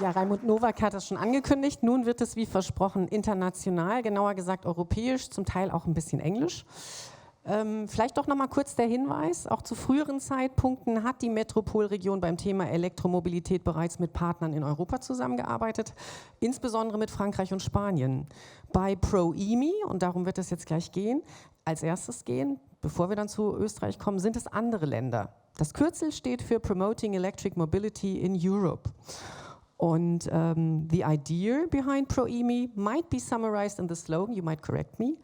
Ja, Raimund Nowak hat es schon angekündigt. Nun wird es wie versprochen international, genauer gesagt europäisch, zum Teil auch ein bisschen Englisch. Vielleicht doch noch mal kurz der Hinweis, auch zu früheren Zeitpunkten hat die Metropolregion beim Thema Elektromobilität bereits mit Partnern in Europa zusammengearbeitet, insbesondere mit Frankreich und Spanien. Bei proEME, und darum wird es jetzt gleich gehen, als erstes gehen, bevor wir dann zu Österreich kommen, sind es andere Länder. Das Kürzel steht für Promoting Electric Mobility in Europe. Und the idea behind proEME might be summarized in the slogan, you might correct me.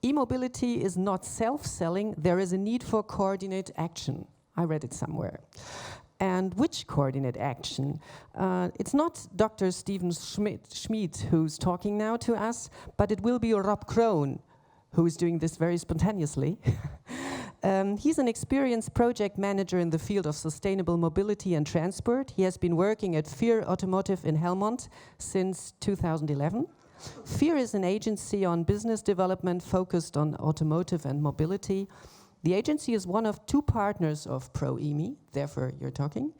E-mobility is not self-selling, there is a need for coordinate action. I read it somewhere. And which coordinate action? It's not Dr. Steven Schmid who's talking now to us, but it will be Rob Kroon, who is doing this very spontaneously. He's an experienced project manager in the field of sustainable mobility and transport. He has been working at FEAR Automotive in Helmond since 2011. FEAR is an agency on business development focused on automotive and mobility. The agency is one of two partners of proEME, therefore you're talking,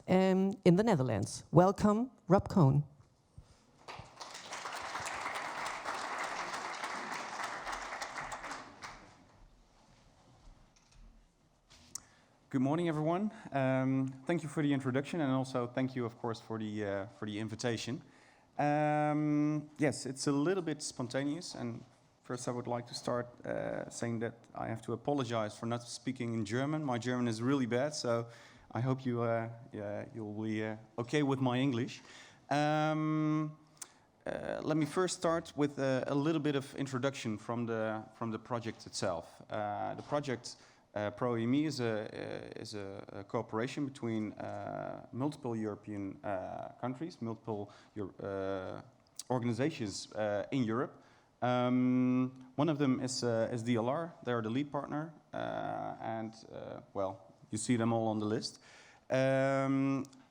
in the Netherlands. Welcome, Rob Cohn. Good morning, everyone. Thank you for the introduction, and also thank you, of course, for the invitation. Yes, it's a little bit spontaneous, and first I would like to start saying that I have to apologize for not speaking in German. My German is really bad, so I hope you'll be okay with my English. Let me first start with a little bit of introduction from the project itself. The project proEME is a cooperation between multiple European countries, multiple organizations in Europe. One of them is DLR. They're the lead partner, and well, you see them all on the list.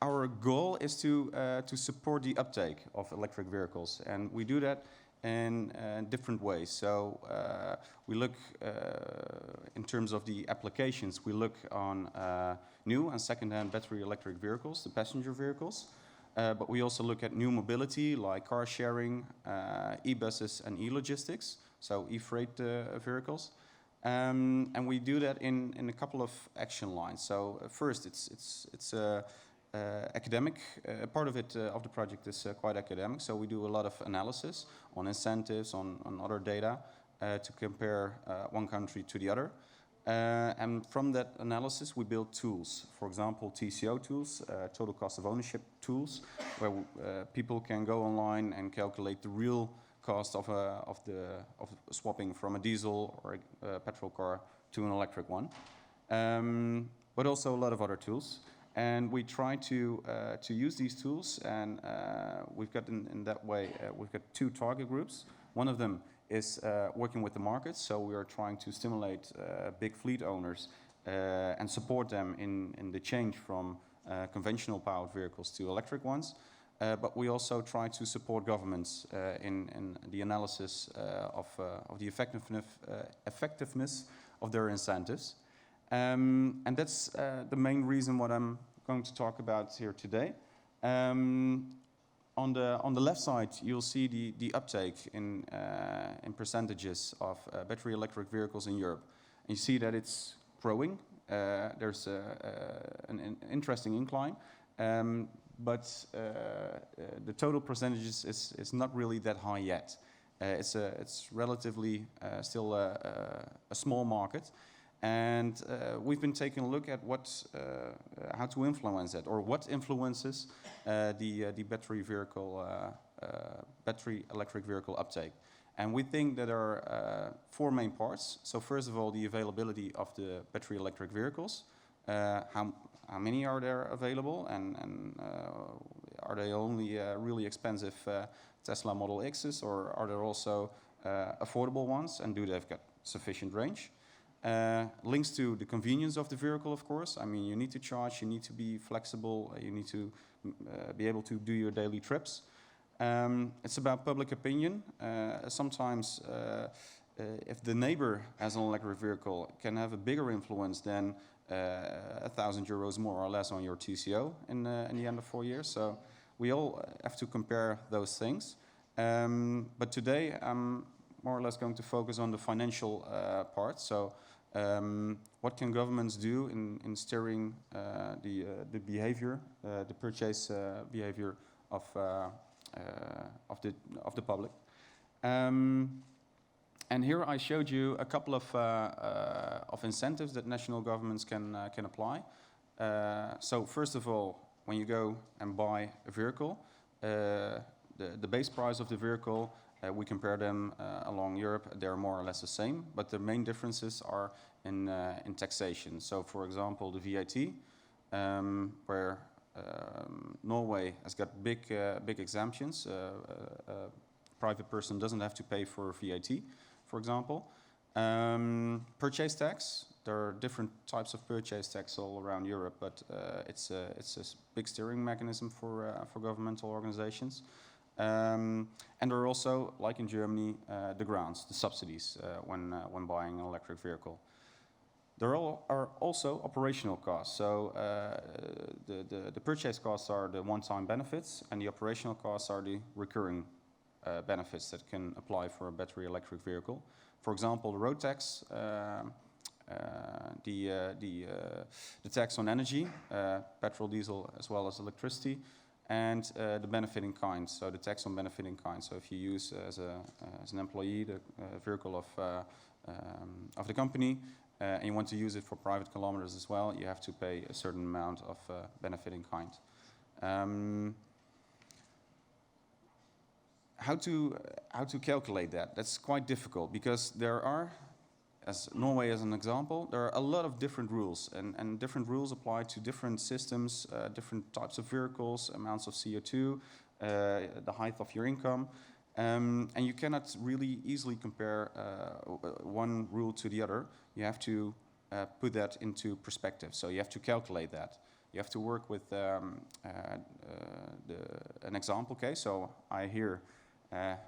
Our goal is to support the uptake of electric vehicles, and we do that in different ways. So we look, in terms of the applications, we look on new and second-hand battery electric vehicles, the passenger vehicles, but we also look at new mobility like car sharing, e-buses and e-logistics, so e-freight vehicles. And we do that in a couple of action lines. So first, it's academic. Part of it, of the project, is quite academic. So we do a lot of analysis on incentives, on other data, to compare one country to the other. And from that analysis, we build tools. For example, TCO tools, total cost of ownership tools, where people can go online and calculate the real cost of swapping from a diesel or a petrol car to an electric one. But also a lot of other tools. And we try to use these tools, and we've got in that way, we've got two target groups. One of them is working with the markets, so we are trying to stimulate big fleet owners and support them in the change from conventional powered vehicles to electric ones. But we also try to support governments in the analysis of the effectiveness of their incentives. And that's the main reason what I'm going to talk about here today. On the left side, you'll see the uptake in percentages of battery electric vehicles in Europe. And you see that it's growing. There's an interesting incline, but the total percentages is not really that high yet. It's relatively still a small market. And we've been taking a look at how to influence it, or what influences the battery electric vehicle uptake. And we think that there are four main parts. So first of all, the availability of the battery electric vehicles. How many are there available, and are they only really expensive Tesla Model X's, or are there also affordable ones, and do they have got sufficient range? Links to the convenience of the vehicle, of course. I mean, you need to charge, you need to be flexible, you need to be able to do your daily trips. It's about public opinion. Sometimes if the neighbor has an electric vehicle, it can have a bigger influence than €1,000 more or less on your TCO in the end of 4 years. So we all have to compare those things. But today I'm more or less going to focus on the financial part. So what can governments do in steering the behavior, the purchase behavior of the public? And here I showed you a couple of incentives that national governments can apply. So first of all, when you go and buy a vehicle, the base price of the vehicle, we compare them along Europe. They're more or less the same, but the main differences are in taxation. So, for example, the VAT, where Norway has got big exemptions. A private person doesn't have to pay for VAT, for example. Purchase tax. There are different types of purchase tax all around Europe, but it's a big steering mechanism for governmental organizations. And there are also, like in Germany, the grants, the subsidies when buying an electric vehicle. There are also operational costs. So the purchase costs are the one-time benefits, and the operational costs are the recurring benefits that can apply for a battery electric vehicle. For example, the road tax, the tax on energy, petrol, diesel, as well as electricity, and the benefit in kind, so the tax on benefit in kind. So if you use as an employee the vehicle of the company and you want to use it for private kilometers as well, you have to pay a certain amount of benefit in kind. How to calculate that? That's quite difficult because there are, as Norway as an example, there are a lot of different rules, and different rules apply to different systems, different types of vehicles, amounts of CO2, the height of your income, and you cannot really easily compare one rule to the other. You have to put that into perspective, so you have to calculate that. You have to work with an example case. So I hear,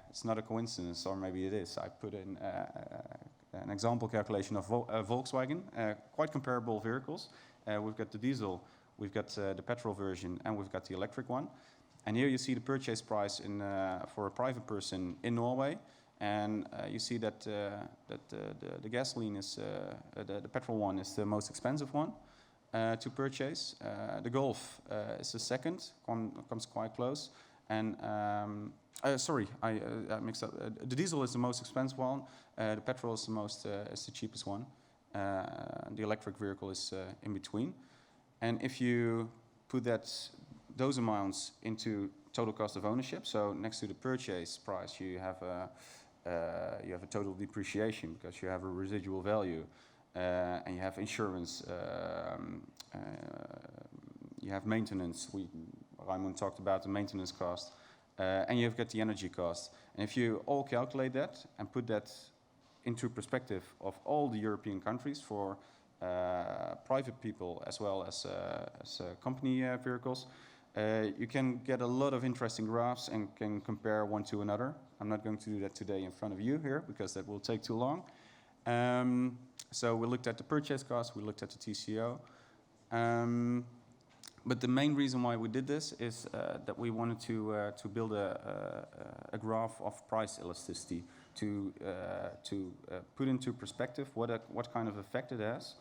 it's not a coincidence, or maybe it is, I put in an example calculation of Volkswagen, quite comparable vehicles. We've got the diesel, we've got the petrol version, and we've got the electric one. And here you see the purchase price for a private person in Norway, and you see that the gasoline is the petrol one is the most expensive one to purchase. The Golf is the second, comes quite close. And sorry, I mixed up. The diesel is the most expensive one. The petrol is the cheapest one. The electric vehicle is in between. And if you put those amounts into total cost of ownership, so next to the purchase price, you have a total depreciation because you have a residual value, and you have insurance. You have maintenance. Raimund talked about the maintenance cost, and you've got the energy cost. And if you all calculate that and put that into perspective of all the European countries for private people as well as company vehicles, you can get a lot of interesting graphs and can compare one to another. I'm not going to do that today in front of you here because that will take too long. So we looked at the purchase cost, we looked at the TCO. But the main reason why we did this is that we wanted to build a graph of price elasticity to put into perspective what kind of effect it has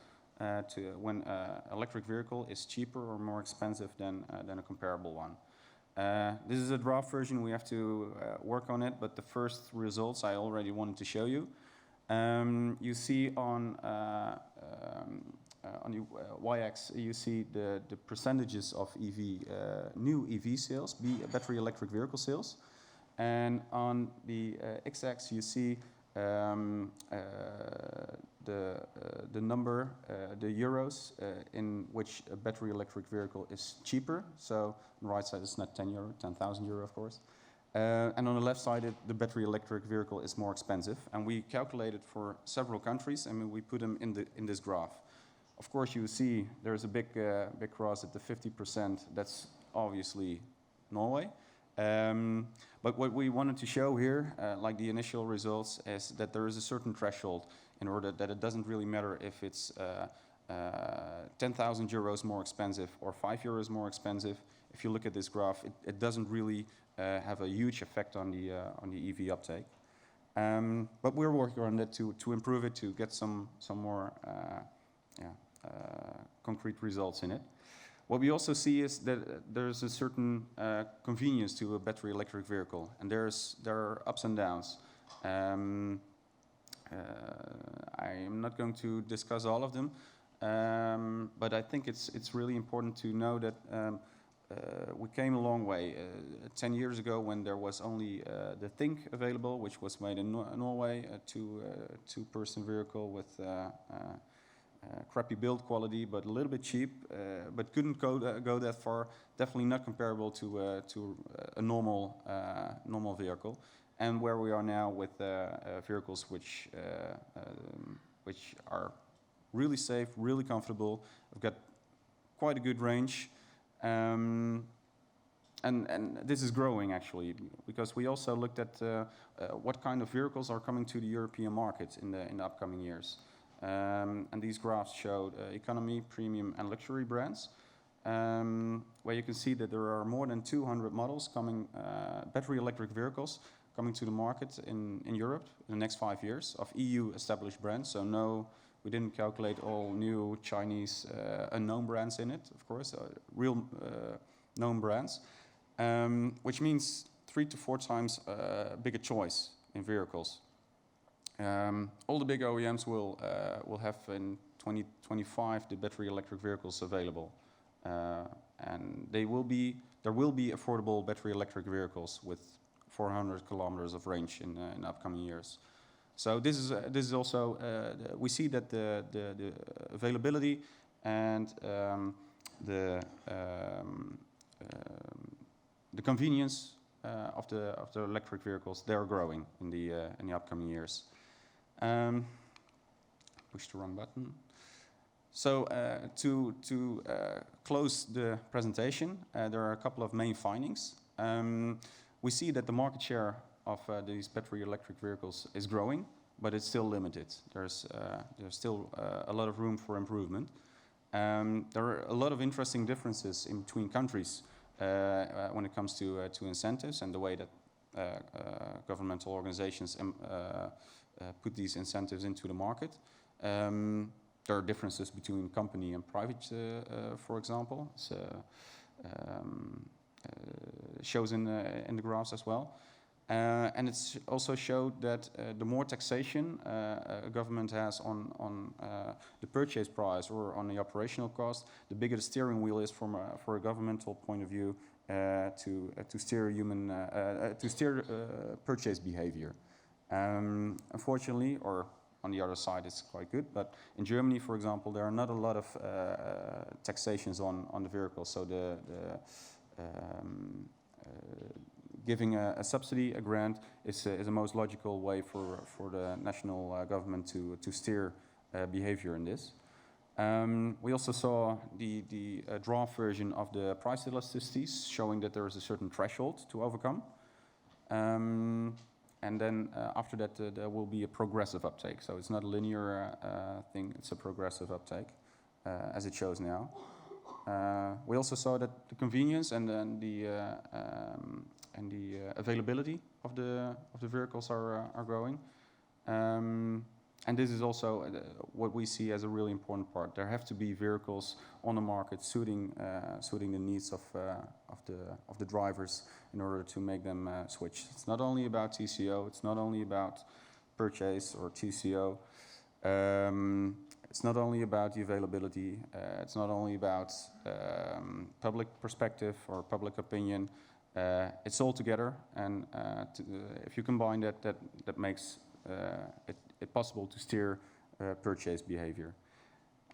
when an electric vehicle is cheaper or more expensive than a comparable one. This is a draft version, we have to work on it, but the first results I already wanted to show you. You see on the y-axis, you see the percentages of new EV sales, battery electric vehicle sales. And on the x-axis, you see the number, the euros in which a battery electric vehicle is cheaper. So on the right side, it's not 10,000 euro, of course. And on the left side, the battery electric vehicle is more expensive. And we calculated for several countries, and we put them in this graph. Of course, you see there's a big cross at the 50%. That's obviously Norway. But what we wanted to show here, like the initial results, is that there is a certain threshold in order that it doesn't really matter if it's 10,000 euros more expensive or 5 euros more expensive. If you look at this graph, it doesn't really have a huge effect on the EV uptake. But we're working on that to improve it, to get some more concrete results in it. What we also see is that there's a certain convenience to a battery electric vehicle, and there are ups and downs. I am not going to discuss all of them, but I think it's really important to know that we came a long way. 10 years ago, when there was only the Think available, which was made in Norway, a two-person vehicle with crappy build quality, but a little bit cheap, but couldn't go that far. Definitely not comparable to a normal vehicle. And where we are now with vehicles which are really safe, really comfortable. We've got quite a good range, and this is growing actually, because we also looked at what kind of vehicles are coming to the European market in the upcoming years. And these graphs showed economy, premium, and luxury brands, where you can see that there are more than 200 models coming, battery electric vehicles coming to the market in Europe in the next 5 years of EU established brands. So no, we didn't calculate all new Chinese unknown brands in it, of course, real known brands, which means 3 to 4 times bigger choice in vehicles. All the big OEMs will have in 2025 the battery electric vehicles available, and there will be affordable battery electric vehicles with 400 kilometers of range in the upcoming years. So this is also we see that the availability and the convenience of the electric vehicles, they are growing in the upcoming years. Push the wrong button. So to close the presentation, there are a couple of main findings. We see that the market share of these battery electric vehicles is growing, but it's still limited. There's still a lot of room for improvement. There are a lot of interesting differences in between countries when it comes to incentives and the way that governmental organizations put these incentives into the market. There are differences between company and private, for example. It's, shows in the graphs as well. And it's also showed that the more taxation a government has on the purchase price or on the operational cost, the bigger the steering wheel is for a governmental point of view to steer purchase behavior. Unfortunately, or on the other side, it's quite good. But in Germany, for example, there are not a lot of taxations on the vehicles. So giving a subsidy, a grant, is the most logical way for the national government to steer behavior in this. We also saw the draft version of the price elasticities, showing that there is a certain threshold to overcome. And then after that, there will be a progressive uptake. So it's not a linear thing, it's a progressive uptake, as it shows now. We also saw that the convenience and then the availability of the vehicles are growing. And this is also what we see as a really important part. There have to be vehicles on the market suiting the needs of the drivers in order to make them switch. It's not only about TCO. It's not only about purchase or TCO. It's not only about the availability. It's not only about public perspective or public opinion. It's all together, and if you combine that makes it possible to steer purchase behavior.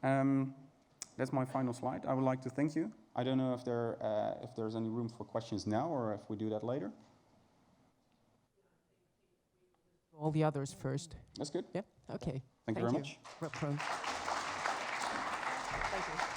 That's my final slide. I would like to thank you. I don't know if there's any room for questions now, or if we do that later. All the others first. That's good. Yeah. Okay. Thank you very much. Kroon. Thank you.